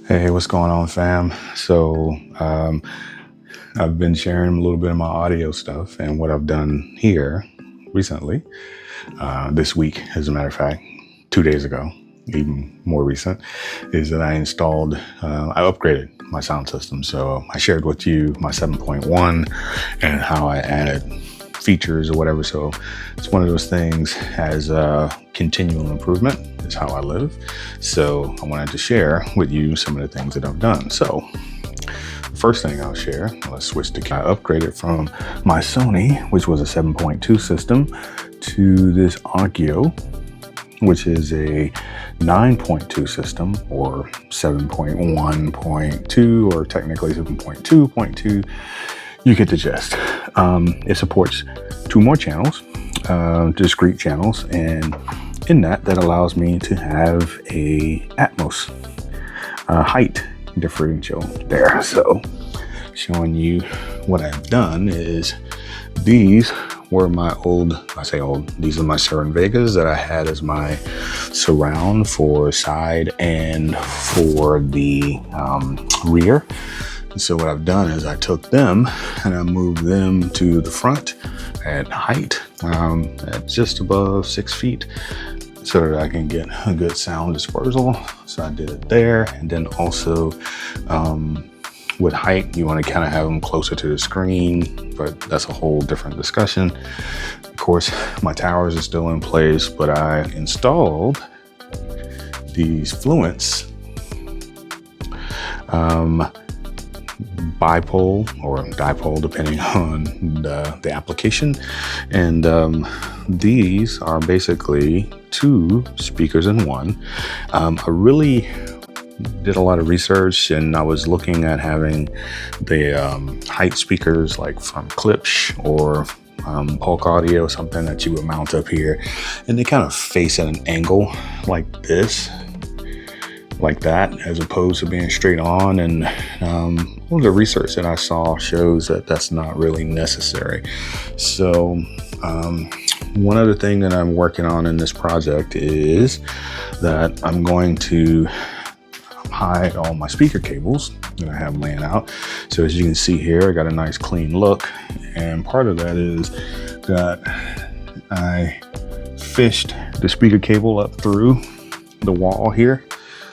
Hey, what's going on, fam? I've been sharing a little bit of my audio stuff and what I've done here recently, this week, as a matter of fact, 2 days ago, even more recent, is that I upgraded my sound system. So I shared with you my 7.1 and how I added features or whatever. So it's one of those things as a continual improvement is how I live. So I wanted to share with you some of the things that I've done. So the first thing I'll share, let's switch to, I upgraded from my Sony, which was a 7.2 system, to this Onkyo, which is a 9.2 system, or 7.1.2, or technically 7.2.2. You get the gist. It supports 2 more channels, discrete channels, and in that allows me to have a Atmos height differential there. So showing you what I've done is these were my these are my Shure Vegas that I had as my surround for side and for the rear. And so what I've done is I took them and I moved them to the front at height at just above 6 feet so that I can get a good sound dispersal. So I did it there. And then also with height, you want to kind of have them closer to the screen, but that's a whole different discussion. Of course, my towers are still in place, but I installed these Fluence bipolar or dipole, depending on the application. And these are basically 2 speakers in one. I really did a lot of research, and I was looking at having the height speakers like from Klipsch or Polk Audio, something that you would mount up here, and they kind of face at an angle like this, like that, as opposed to being straight on. And all the research that I saw shows that that's not really necessary. So one other thing that I'm working on in this project is that I'm going to hide all my speaker cables that I have laying out. So as you can see here, I got a nice clean look, and part of that is that I fished the speaker cable up through the wall here.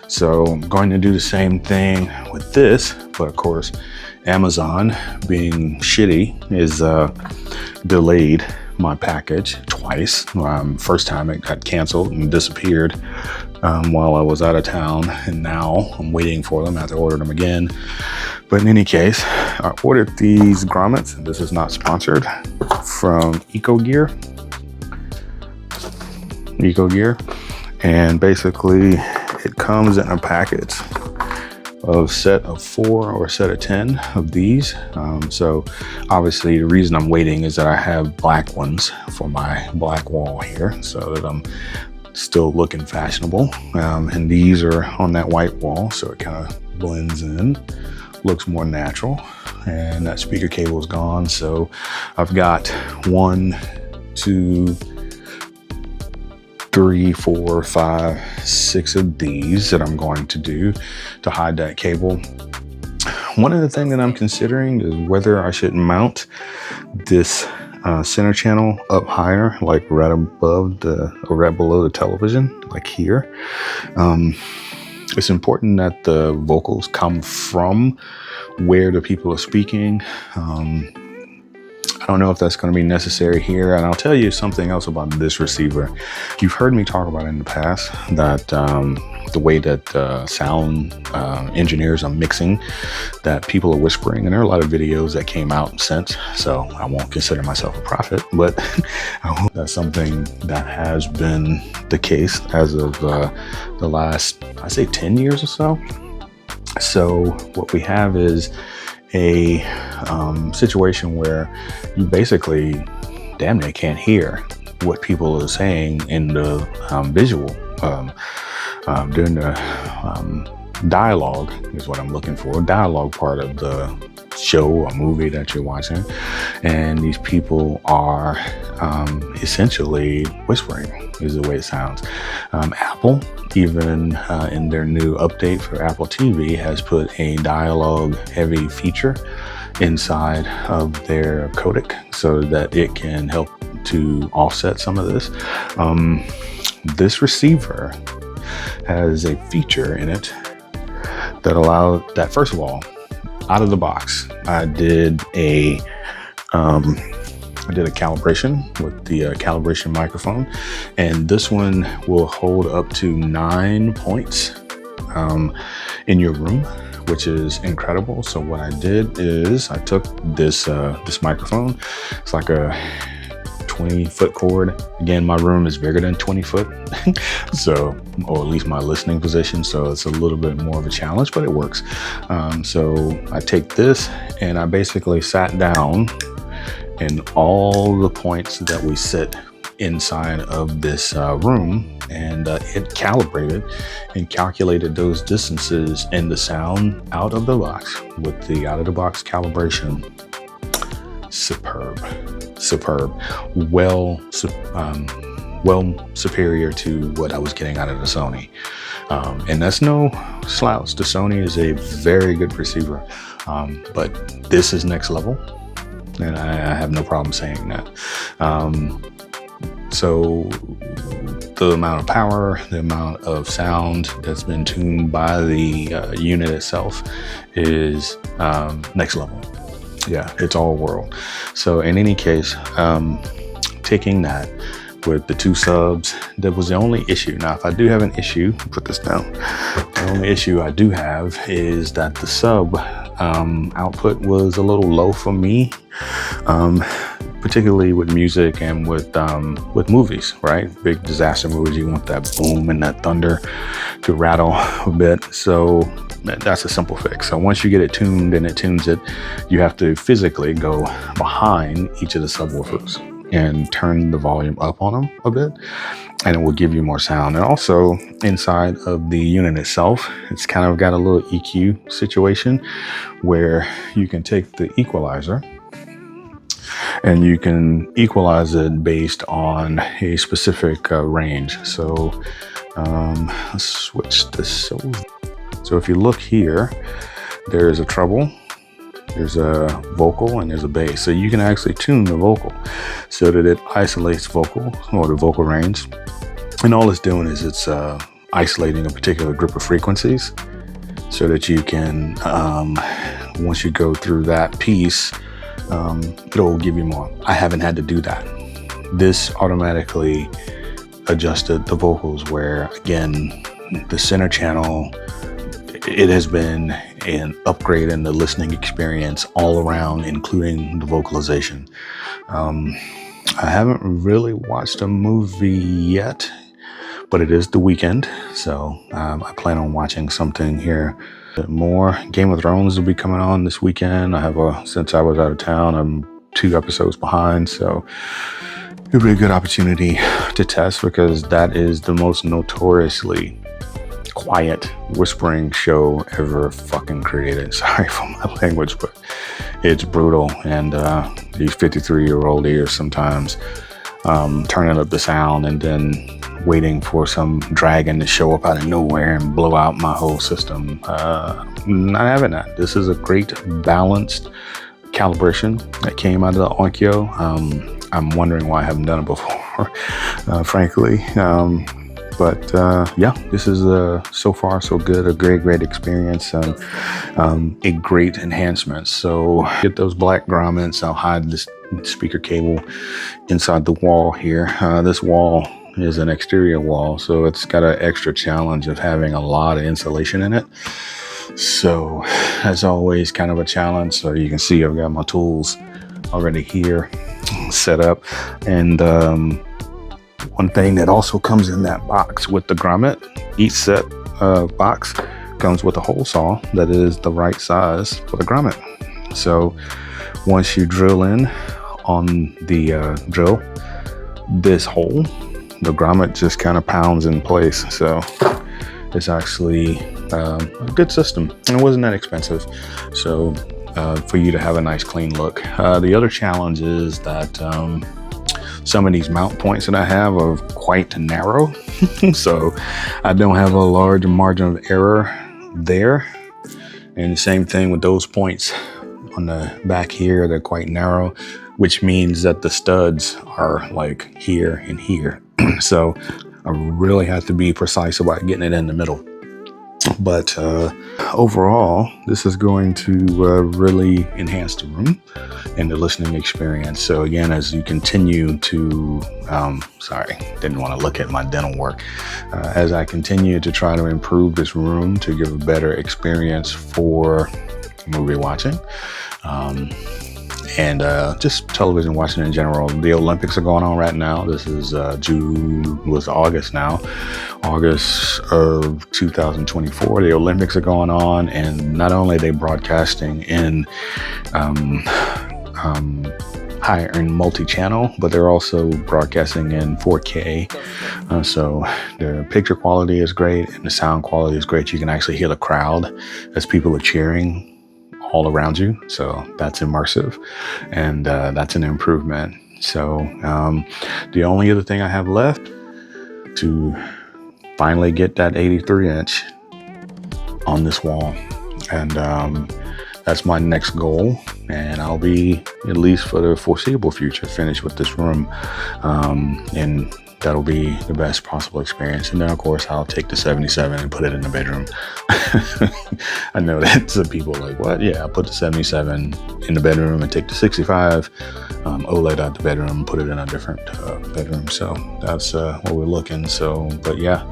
So I'm going to do the same thing with this, but of course, Amazon, being shitty, is delayed my package twice. First time it got canceled and disappeared while I was out of town, and now I'm waiting for them. I have to order them again. But in any case, I ordered these grommets, and this is not sponsored, from EcoGear, and basically it comes in a package of set of 4 or set of 10 of these. So obviously the reason I'm waiting is that I have black ones for my black wall here, so that I'm still looking fashionable. And these are on that white wall, so it kind of blends in, looks more natural. And that speaker cable is gone. So I've got 1, 2, 3, 4, 5, 6 of these that I'm going to do to hide that cable. One other thing that I'm considering is whether I should mount this center channel up higher, like right above or right below the television, like here. It's important that the vocals come from where the people are speaking. I don't know if that's going to be necessary here. And I'll tell you something else about this receiver. You've heard me talk about it in the past, that the way that sound engineers are mixing, that people are whispering, and there are a lot of videos that came out since, so I won't consider myself a prophet, but I hope that's something that has been the case as of the last, I'd say 10 years or so. So what we have is a situation where you basically damn near can't hear what people are saying in the visual during the dialogue is what I'm looking for, dialogue part of the show or movie that you're watching. And these people are essentially whispering is the way it sounds. Apple, even in their new update for Apple TV, has put a dialogue heavy feature inside of their codec so that it can help to offset some of this. This receiver has a feature in it that allows that, first of all, out of the box, I did a calibration with the calibration microphone, and this one will hold up to 9 points in your room, which is incredible. So what I did is I took this microphone. It's like a 20-foot cord. Again, my room is bigger than 20 foot, so, or at least my listening position, so it's a little bit more of a challenge, but it works. So I take this and I basically sat down in all the points that we sit inside of this room, and it calibrated and calculated those distances and the sound out of the box with the out of the box calibration. Superb. Well superior to what I was getting out of the Sony. And that's no slouch. The Sony is a very good receiver, but this is next level, and I have no problem saying that. So the amount of power, the amount of sound that's been tuned by the unit itself is next level. Yeah, it's all world. So in any case, taking that with the 2 subs, that was the only issue. Now, if I do have an issue, put this down. The only issue I do have is that the sub output was a little low for me, particularly with music and with movies, right? Big disaster movies, you want that boom and that thunder to rattle a bit. So that's a simple fix. So once you get it tuned and it tunes it, you have to physically go behind each of the subwoofers and turn the volume up on them a bit, and it will give you more sound. And also inside of the unit itself, it's kind of got a little EQ situation where you can take the equalizer and you can equalize it based on a specific range. So let's switch this over. So if you look here, there's a treble, there's a vocal, and there's a bass. So you can actually tune the vocal so that it isolates vocal or the vocal range. And all it's doing is it's isolating a particular group of frequencies so that you can, once you go through that piece, it'll give you more. I haven't had to do that. This automatically adjusted the vocals where, again, the center channel, it has been an upgrade in the listening experience all around, including the vocalization. I haven't really watched a movie yet, but it is the weekend, so I plan on watching something here. More Game of Thrones will be coming on this weekend. I have since I was out of town, I'm 2 episodes behind, so it'll be a good opportunity to test, because that is the most notoriously quiet whispering show ever fucking created. Sorry for my language, but it's brutal. And these 53-year-old ears sometimes turning up the sound and then waiting for some dragon to show up out of nowhere and blow out my whole system. Not having that. This is a great balanced calibration that came out of the Onkyo. I'm wondering why I haven't done it before, frankly. But yeah, this is so far so good, a great experience, and a great enhancement. So get those black grommets. I'll hide this speaker cable inside the wall here. This wall is an exterior wall, so it's got an extra challenge of having a lot of insulation in it. So as always, kind of a challenge. So you can see I've got my tools already here set up, and one thing that also comes in that box with the grommet, each set box comes with a hole saw that is the right size for the grommet. So once you drill in on the drill this hole, the grommet just kind of pounds in place. So it's actually a good system, and it wasn't that expensive. So for you to have a nice clean look. The other challenge is that some of these mount points that I have are quite narrow. So I don't have a large margin of error there. And the same thing with those points on the back here, they're quite narrow, which means that the studs are like here and here. So I really have to be precise about getting it in the middle. But overall, this is going to really enhance the room and the listening experience. So again, as you continue to, sorry, didn't want to look at my dental work. As I continue to try to improve this room to give a better experience for movie watching, and just television watching in general. The Olympics are going on right now. This is August now. August of 2024. The Olympics are going on, and not only are they broadcasting in higher and multi-channel, but they're also broadcasting in 4K. So the picture quality is great and the sound quality is great. You can actually hear the crowd as people are cheering all around you. So that's immersive, and that's an improvement. So the only other thing I have left to finally get that 83-inch on this wall, and that's my next goal, and I'll be, at least for the foreseeable future, finished with this room, and that'll be the best possible experience. And then of course I'll take the 77 and put it in the bedroom. I know that some people are like, what? Yeah, I'll put the 77 in the bedroom and take the 65 OLED out the bedroom and put it in a different bedroom. So that's what we're looking. So, but yeah,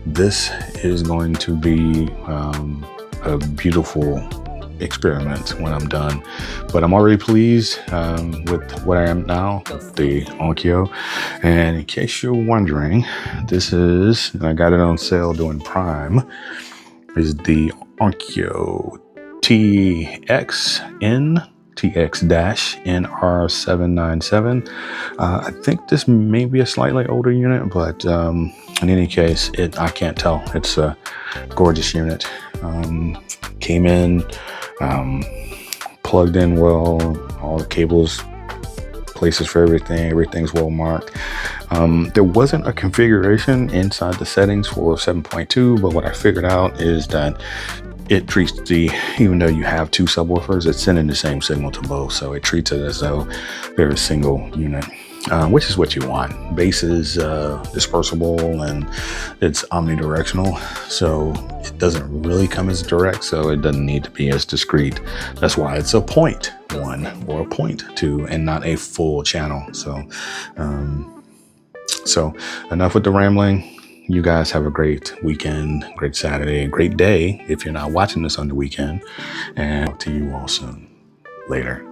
this is going to be a beautiful experiment when I'm done, but I'm already pleased with what I am now with the Onkyo. And in case you're wondering, this is, and I got it on sale during Prime, is the Onkyo TX-NR797. I think this may be a slightly older unit, but in any case, I can't tell. It's a gorgeous unit. Came in plugged in well, all the cables, places for everything's well marked. There wasn't a configuration inside the settings for 7.2, but what I figured out is that it treats even though you have two subwoofers, it's sending the same signal to both, so it treats it as though they're a single unit. Which is what you want. Bass is dispersible and it's omnidirectional, so it doesn't really come as direct, so it doesn't need to be as discrete. That's why it's a 0.1 or a 0.2 and not a full channel. So enough with the rambling. You guys have a great weekend, great Saturday, great day if you're not watching this on the weekend, and talk to you all soon. Later.